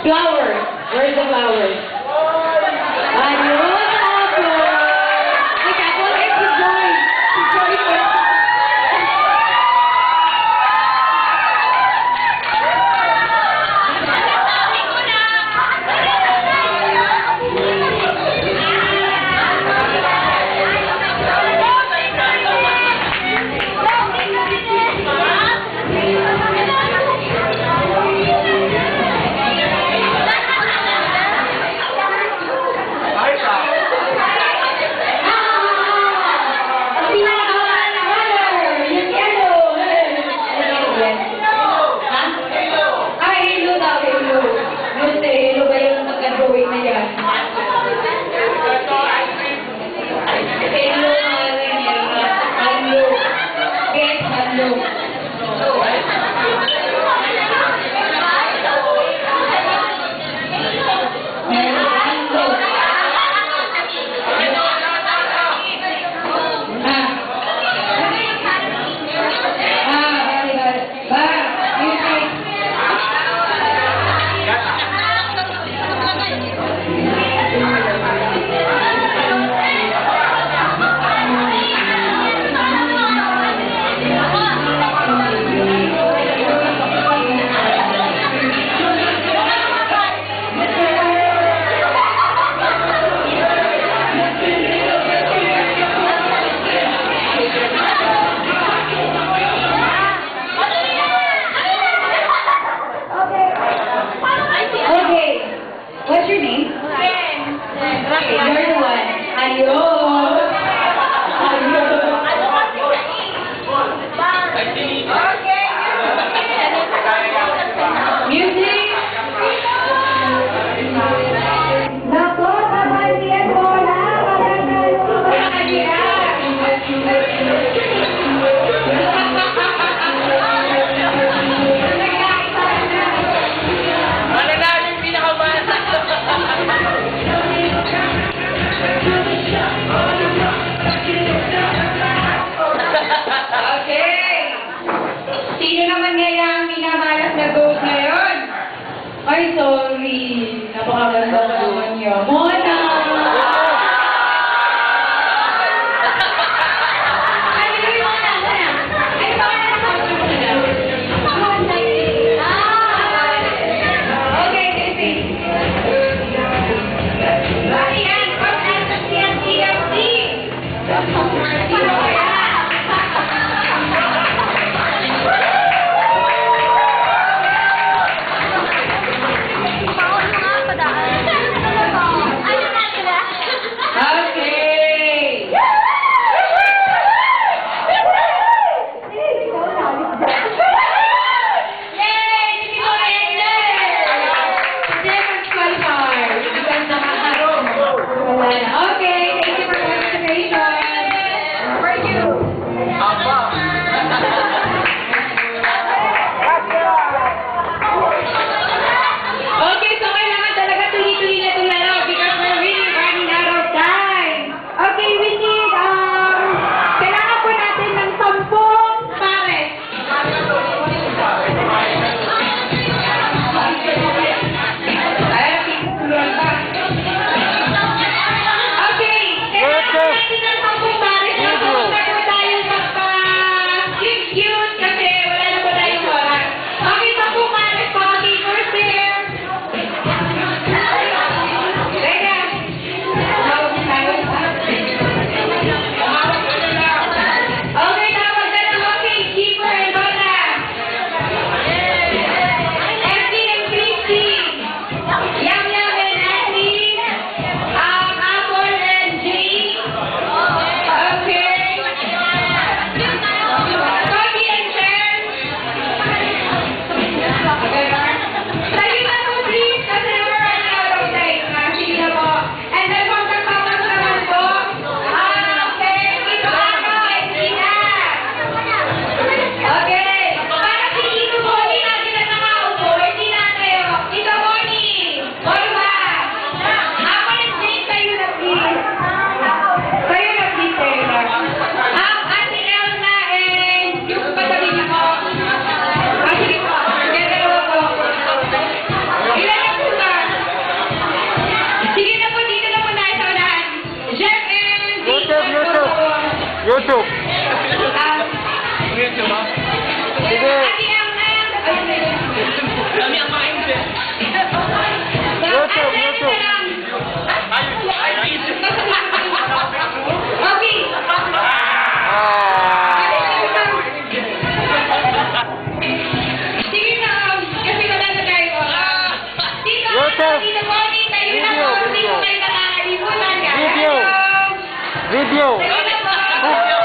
Flowers. Where's the flowers? Ayun, ako. Ay, ako lang si Joy. Si Joy ko. What's your name? You're the one. Ayun. Music. Nako, kapalian mo na. Sino naman kaya ang minamalas na goat ngayon? Ay, sorry. Napakaganda naman niya. Mona! Ay, Mona! Ay, pangalan ko siya. Okay, Daisy. Ayan, pag-asa siya TFC. Ano na YouTube. Sige. Kami ang mga English. YouTube, YouTube. Okay. Sige na, kasi wala na tayo. YouTube. Dito po, tayo na po. Hindi ko kayo nakakalimutan. Video. Video. Tayo na po.